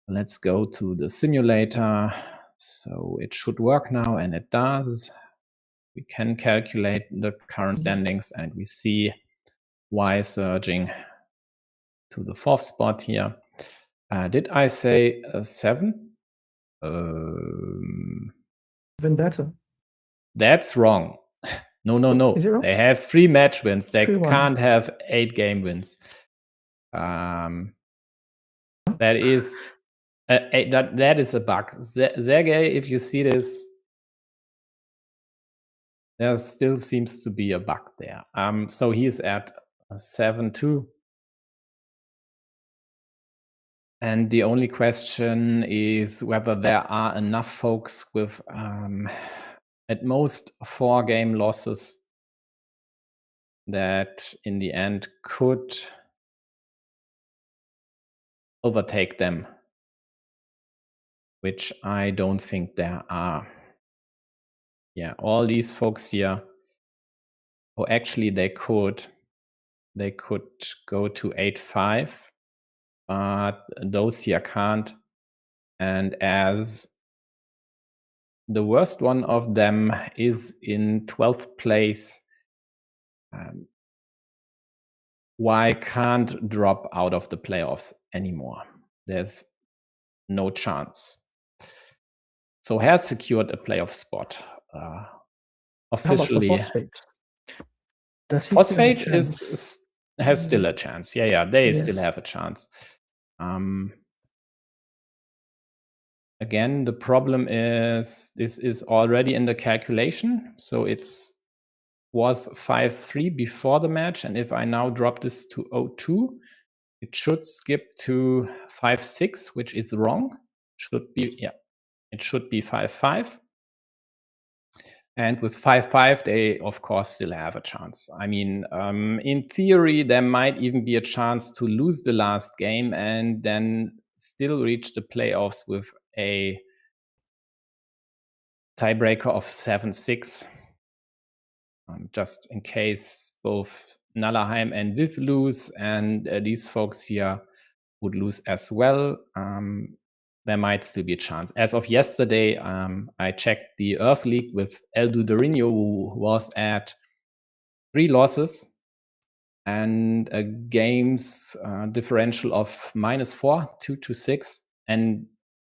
let's go to the simulator. So it should work now, and it does. We can calculate the current standings, and we see Y surging to the 4th spot here. Did I say 7? Even better. That's wrong. No. Is it wrong? They have 3 match wins. They 3-1. can't have 8 game wins. That is that is a bug. Sergey, if you see this, there still seems to be a bug there. So he's at 7-2. And the only question is whether there are enough folks with at most 4 game losses that in the end could overtake them, which I don't think there are. Yeah, all these folks here, oh, actually they could go to 8-5, but those here can't. And as the worst one of them is in 12th place, Y can't drop out of the playoffs anymore. There's no chance. So has secured a playoff spot. Officially. How about for Phosphate? Does he Phosphate still have a chance? has still a chance. Yeah, they still have a chance. Again, the problem is this is already in the calculation. So was 5-3 before the match. And if I now drop this to 0-2, it should skip to 5-6, which is wrong. It should be 5-5. And with 5-5, they, of course, still have a chance. I mean, in theory, there might even be a chance to lose the last game and then still reach the playoffs with a tiebreaker of 7-6. Just in case both Nallerheim and Viv lose, and these folks here would lose as well. There might still be a chance. As of yesterday, I checked the Earth League with El Duderino, who was at 3 losses and a games differential of -4, 2-6. And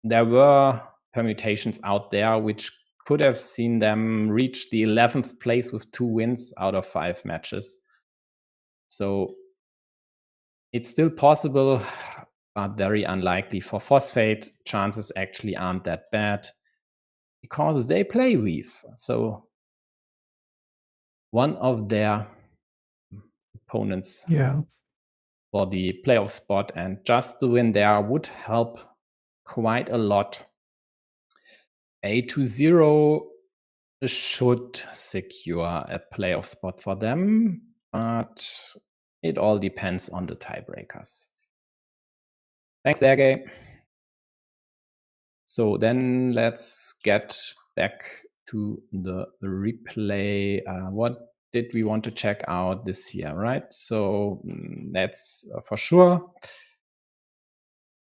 there were permutations out there which could have seen them reach the 11th place with 2 wins out of 5 matches. So it's still possible, but very unlikely. For Phosphate, chances actually aren't that bad because they play Weave. So one of their opponents for the playoff spot, and just the win there would help quite a lot. 8-0 should secure a playoff spot for them, but it all depends on the tiebreakers. Thanks, Sergey. So then let's get back to the replay. What did we want to check out this year, right? So that's for sure.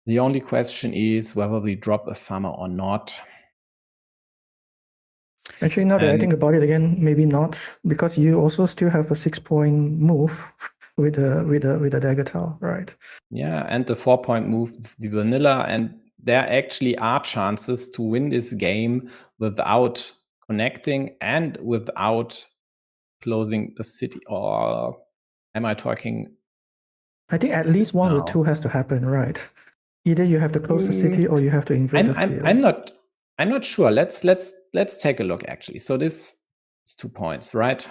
The only question is whether we drop a farmer or not. Actually, now that I think about it again, maybe not, because you also still have a 6-point move with a dagger tile, right? Yeah, and the 4-point move, the vanilla, and there actually are chances to win this game without connecting and without closing the city. Or am I talking? I think at least one of the two has to happen, right? Either you have to close the city or you have to invade the field. I'm not sure. Let's take a look actually. So this is 2 points, right?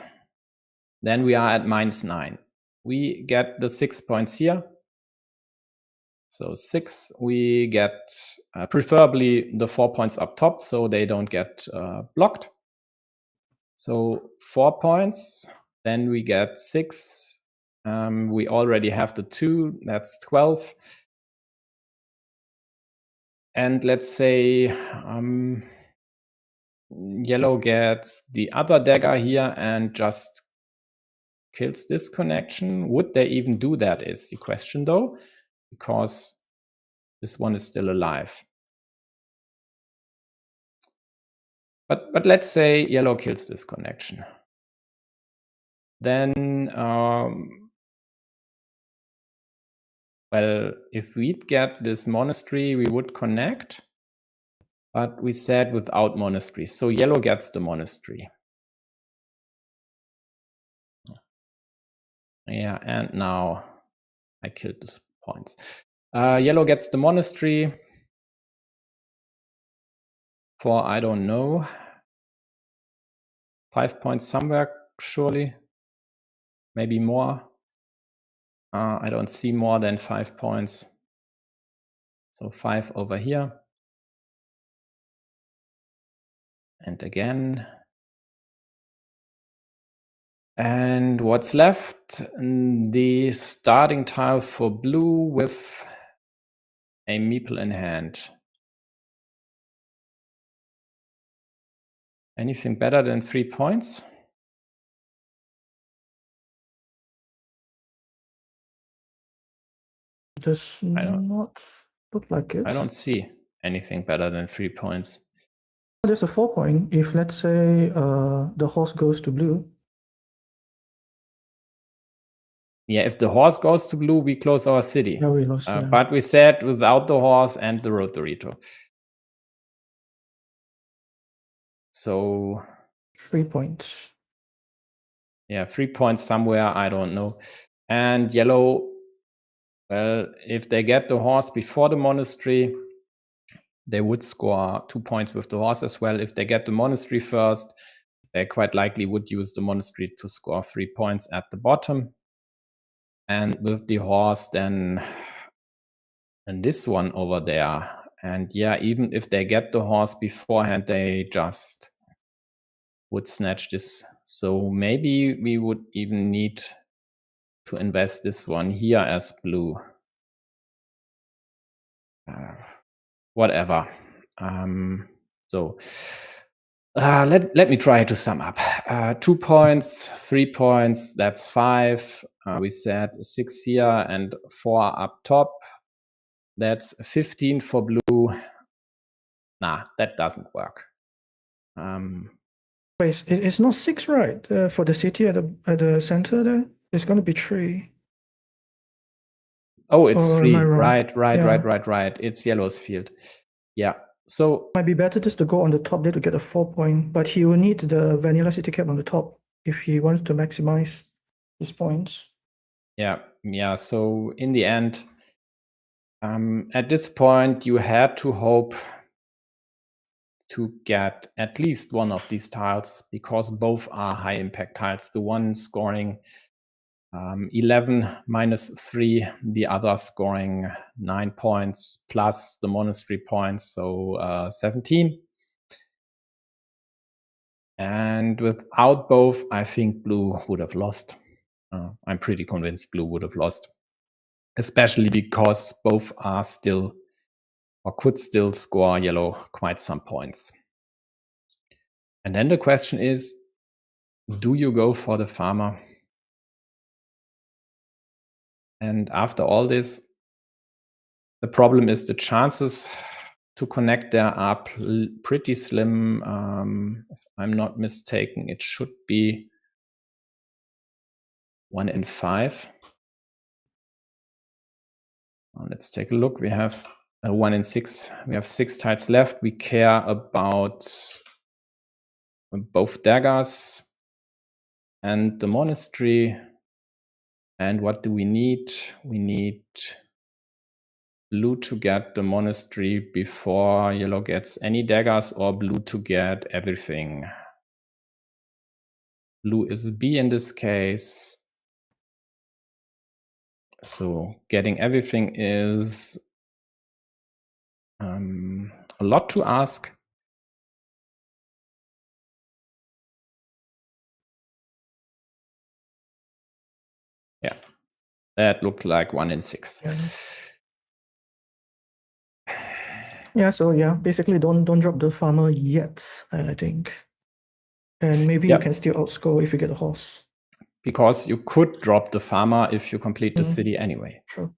Then we are at -9. We get the 6 points here. So 6, we get preferably the 4 points up top so they don't get blocked. So 4 points, then we get 6. We already have the 2, that's 12. And let's say yellow gets the other dagger here and just kills this connection. Would they even do that is the question though, because this one is still alive. But let's say yellow kills this connection. Then, well, if we'd get this monastery, we would connect. But we said without monastery. So yellow gets the monastery. Yeah, and now I killed these points. Yellow gets the monastery for, I don't know. 5 points somewhere, surely. Maybe more. I don't see more than 5 points. So 5 over here. And again. And what's left? The starting tile for blue with a meeple in hand. Anything better than 3 points? Does not look like it. I don't see anything better than 3 points. There's a 4 point if, let's say, the horse goes to blue. Yeah, if the horse goes to blue, we close our city. Yeah, we lost, yeah. But we said without the horse and the road Dorito. So 3 points. Yeah, 3 points somewhere, I don't know. And yellow, well, if they get the horse before the monastery, they would score 2 points with the horse as well. If they get the monastery first, they quite likely would use the monastery to score 3 points at the bottom. And with the horse, then and this one over there. And yeah, even if they get the horse beforehand, they just would snatch this. So maybe we would even need to invest this one here as blue. Whatever. So let me try to sum up. 2 points, 3 points, that's 5. We said 6 here and 4 up top. That's 15 for blue. Nah, that doesn't work. Wait, it's not 6, right? For the city at the center there, it's going to be 3. Oh, it's Or 3. am I wrong? Right. It's yellow's field. Yeah. So might be better just to go on the top there to get a 4 point, but he will need the vanilla city cap on the top if he wants to maximize his points. Yeah. So in the end, at this point, you had to hope to get at least one of these tiles because both are high impact tiles. The one scoring 11 minus 3, the other scoring 9 points plus the monastery points, so 17. And without both, I think blue would have lost. I'm pretty convinced blue would have lost, especially because both are still or could still score yellow quite some points. And then the question is, do you go for the farmer? And after all this, the problem is the chances to connect there are pretty slim. If I'm not mistaken, it should be 1 in 5. Let's take a look. We have 1 in 6. We have 6 tiles left. We care about both daggers and the monastery. And what do we need? We need blue to get the monastery before yellow gets any daggers, or blue to get everything. Blue is B in this case. So getting everything is a lot to ask. Yeah, that looked like 1 in 6. Yeah, so yeah, basically don't drop the farmer yet, I think. And maybe you can still outscore if you get a horse. Because you could drop the farmer if you complete the city anyway. True.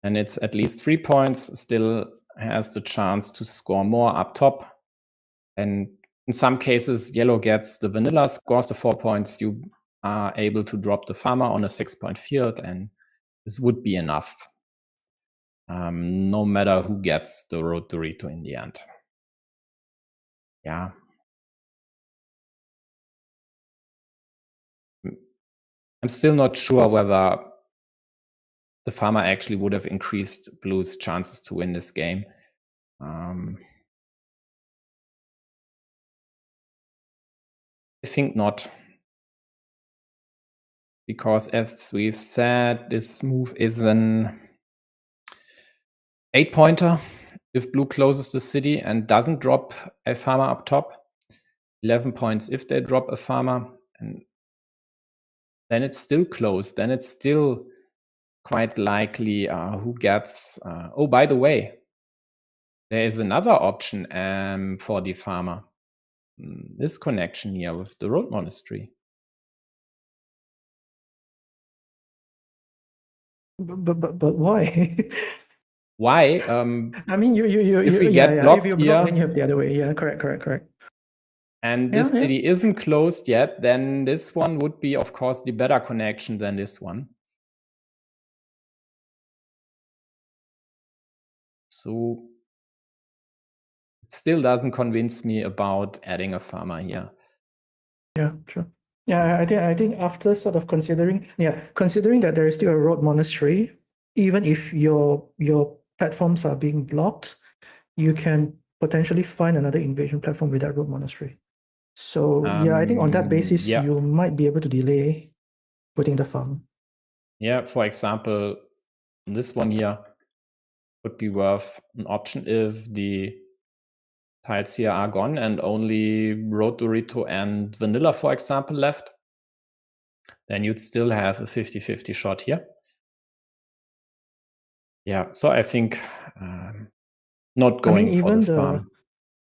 And it's at least 3 points, still has the chance to score more up top. And in some cases, yellow gets the vanilla, scores the 4 points. You are able to drop the farmer on a 6-point field, and this would be enough. No matter who gets the road Dorito in the end. Yeah. I'm still not sure whether the farmer actually would have increased blue's chances to win this game. I think not. Because as we've said, this move is an 8-pointer. If blue closes the city and doesn't drop a farmer up top, 11 points if they drop a farmer, and then it's still close. Then it's still quite likely who gets. Oh, by the way, there is another option for the farmer. This connection here with the road monastery. But why? Why? I mean, if we yeah, get yeah. blocked If you here, block, then you have the other way. Yeah, correct. and Yeah, this yeah. city isn't closed yet, then this one would be, of course, the better connection than this one. So it still doesn't convince me about adding a farmer here. Yeah, sure. Yeah, I think after sort of considering that there is still a road monastery, even if your platforms are being blocked, you can potentially find another invasion platform with that road monastery. So yeah, I think on that basis, yeah. you might be able to delay putting the farm. Yeah, for example, this one here would be worth an option if the tiles here are gone and only Road Dorito and Vanilla, for example, left. Then you'd still have a 50-50 shot here. Yeah, so I think not going for the farm.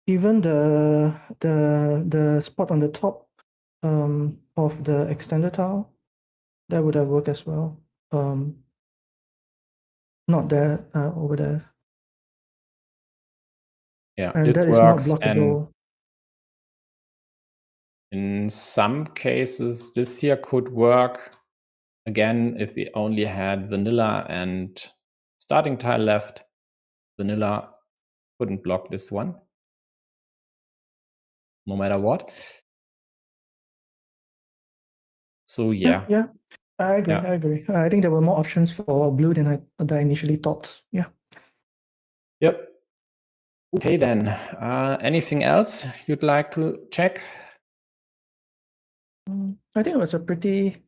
Even the spot on the top of the extender tile, that would have worked as well. Not there, over there. Yeah, And this that is not works. And blockable. in some cases, this here could work. Again, if we only had Vanilla and starting tile left, Vanilla couldn't block this one, no matter what. So yeah. Yeah, I agree. I think there were more options for blue than I initially thought. Yeah. Yep. Okay, then. Anything else you'd like to check? I think it was a pretty,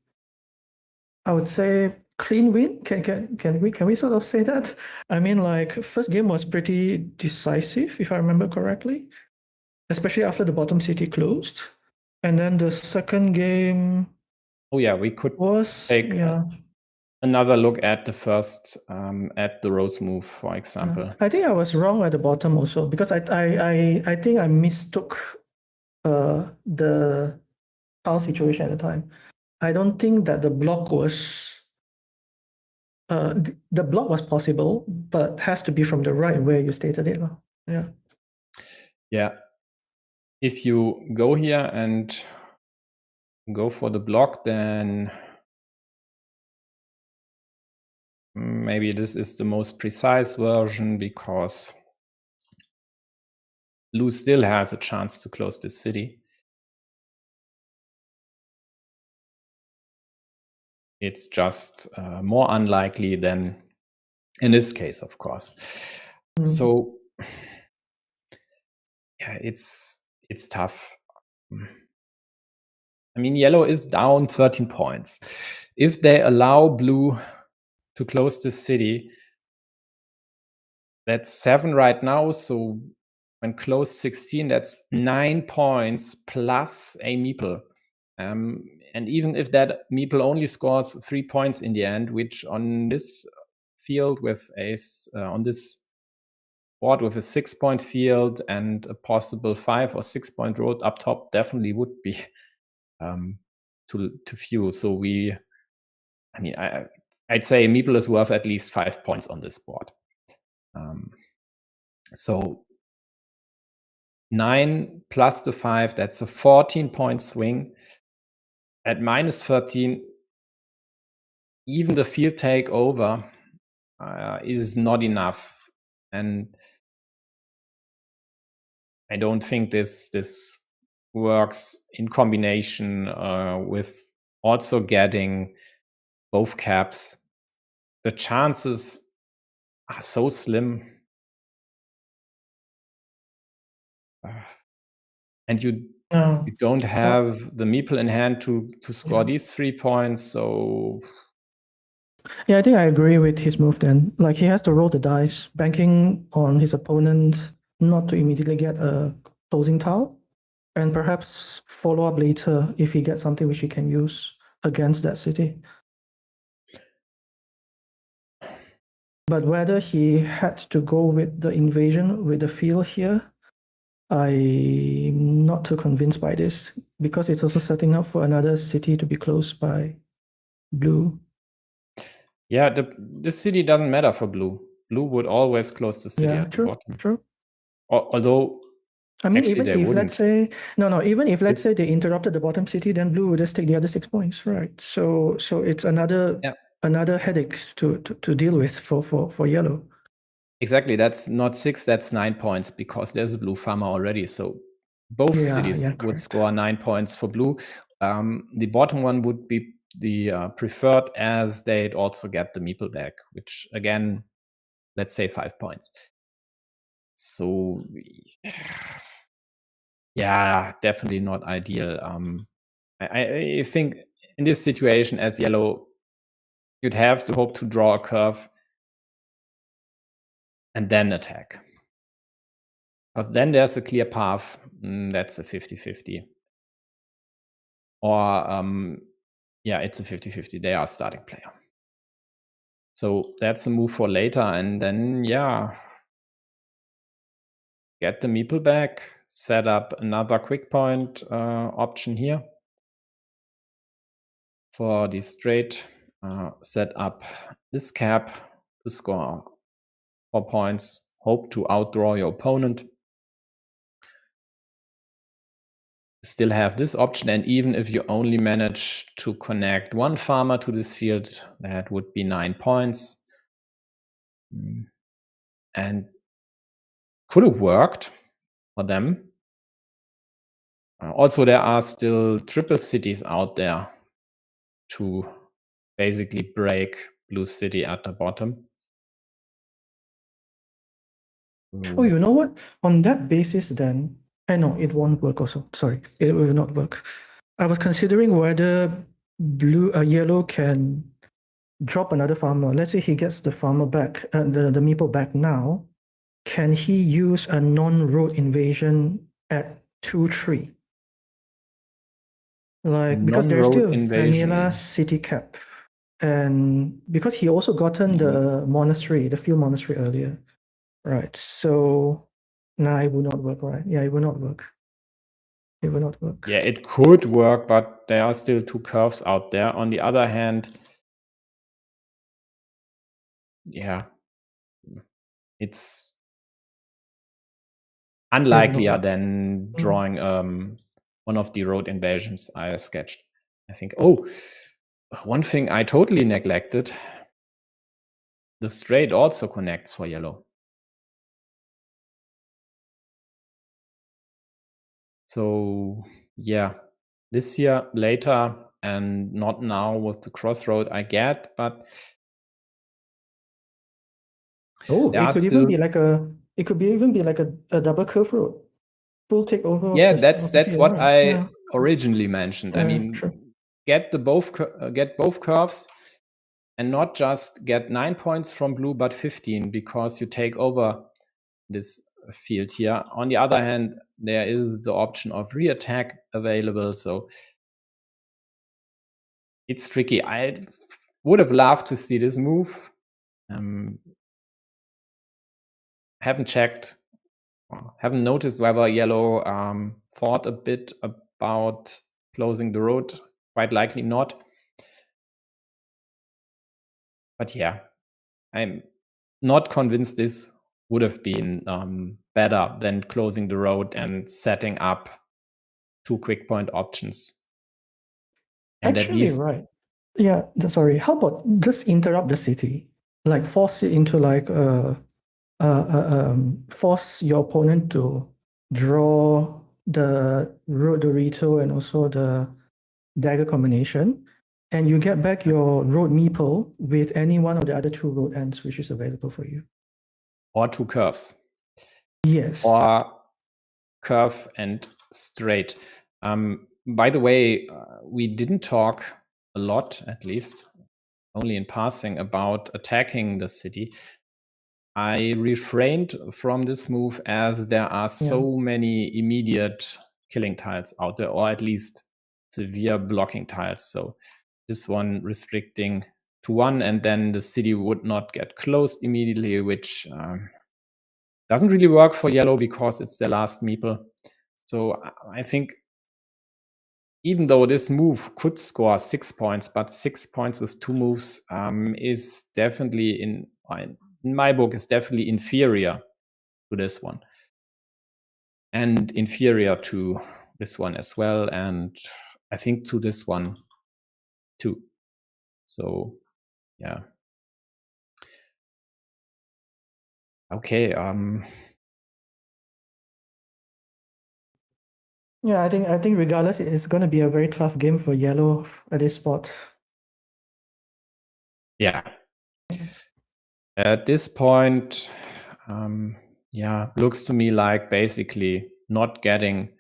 I would say, clean win. Can we sort of say that? I mean, like, first game was pretty decisive, if I remember correctly, especially after the bottom city closed. And then the second game. Oh yeah, we could take another look at the first at the rose move, for example. I think I was wrong at the bottom also, because I think I mistook the tile situation at the time. I don't think that the block was the block was possible, but has to be from the right where you stated it. Yeah. Yeah. If you go here and go for the block, then maybe this is the most precise version, because blue still has a chance to close this city. It's just more unlikely than in this case, of course. So yeah, it's tough. I mean, yellow is down 13 points. If they allow blue to close this city, that's 7 right now. So when close 16, that's 9 points plus a meeple. And even if that meeple only scores 3 points in the end, which on this field with on this board with a 6-point field and a possible 5 or 6-point road up top, definitely would be too few. So I'd say meeple is worth at least 5 points on this board. So 9 plus the 5, that's a 14-point swing. At minus 13, even the field takeover is not enough. And I don't think this works in combination with also getting both caps. The chances are so slim. And you No. You don't have the meeple in hand to score these 3 points, so yeah, I think I agree with his move then. Like, he has to roll the dice, banking on his opponent not to immediately get a closing tile, and perhaps follow up later if he gets something which he can use against that city. But whether he had to go with the invasion with the field here, I'm not too convinced by this, because it's also setting up for another city to be closed by blue. yeah, this city doesn't matter for blue. Blue would always close the city at the bottom. True. Although, I mean, actually, even they if wouldn't. let's say even if let's say they interrupted the bottom city, then blue would just take the other 6 points, right? So it's another headache to deal with for yellow. Exactly, that's not 6, that's 9 points, because there's a blue farmer already. So both cities would score 9 points for blue. The bottom one would be the preferred, as they'd also get the meeple back, which again, let's say 5 points. So yeah, definitely not ideal. I think in this situation as yellow, you'd have to hope to draw a curve and then attack. Because then there's a clear path. That's a 50-50. Or, yeah, it's a 50-50. They are a starting player. So that's a move for later. And then, yeah, get the meeple back, set up another quick point option here for the straight, set up this cap to score 4 points, hope to outdraw your opponent. Still have this option, and even if you only manage to connect one farmer to this field, that would be 9 points. And could have worked for them. Also, there are still triple cities out there to basically break blue city at the bottom. Oh, you know what? On that basis, then, I know it won't work also. Sorry, it will not work. I was considering whether yellow can drop another farmer. Let's say he gets the farmer back, the meeple back now. Can he use a non-road invasion at 2-3? Like, because there's still a vanilla city cap. And because he also gotten the monastery, the field monastery earlier. Right. So no, it will not work, right? Yeah, it will not work. It will not work. Yeah, it could work, but there are still 2 curves out there. On the other hand, yeah, it's unlikelier than drawing one of the road invasions I sketched. I think. Oh, one thing I totally neglected. The straight also connects for yellow. So yeah, this year later and not now with the crossroad I get, but it could even be like a double curve road. Full takeover. Yeah, that's what I originally mentioned. I mean, get both curves and not just get 9 points from blue, but 15, because you take over this field here. On the other hand, there is the option of re-attack available, so it's tricky. I would have loved to see this move. Haven't checked, haven't noticed whether yellow thought a bit about closing the road. Quite likely not. But yeah, I'm not convinced this would have been better than closing the road and setting up 2 quick point options. And actually, right. Yeah, sorry. How about just interrupt the city? Like, force it into like force your opponent to draw the road Dorito and also the dagger combination, and you get back your road meeple with any one of the other 2 road ends which is available for you. Or 2 curves. Yes. Or curve and straight. By the way, we didn't talk a lot, at least only in passing, about attacking the city. I refrained from this move as there are so many immediate killing tiles out there, or at least severe blocking tiles. So this one restricting to 1, and then the city would not get closed immediately, which doesn't really work for yellow because it's their last meeple. So I think even though this move could score 6 points, but 6 points with 2 moves is definitely, in my book, is definitely inferior to this one. And inferior to this one as well, and I think to this one too. So yeah. Okay. Yeah, I think regardless, it's going to be a very tough game for yellow at this spot. Yeah. At this point, yeah, looks to me like basically not getting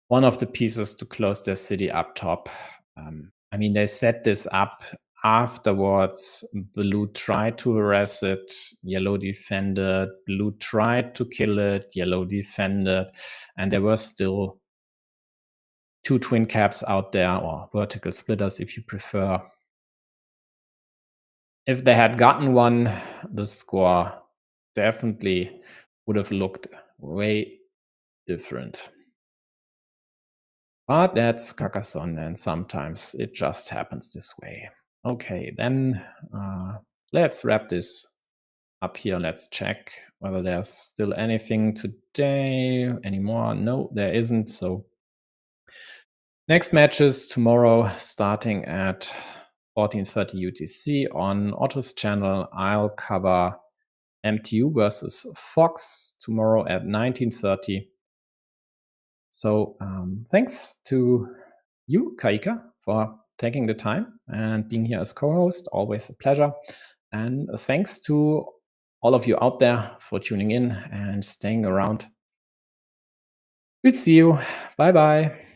one of the pieces to close their city up top. I mean, they set this up afterwards. Blue tried to harass it, yellow defended, blue tried to kill it, yellow defended, and there were still 2 twin caps out there, or vertical splitters if you prefer. If they had gotten one, the score definitely would have looked way different. But that's Carcassonne, and sometimes it just happens this way. Okay, then let's wrap this up here. Let's check whether there's still anything today anymore. No, there isn't. So next matches tomorrow, starting at 14:30 UTC on Otto's channel. I'll cover MTU versus Fox tomorrow at 19:30. So thanks to you, Kaika, for taking the time and being here as co-host. Always a pleasure. And thanks to all of you out there for tuning in and staying around. We'll see you. Bye-bye.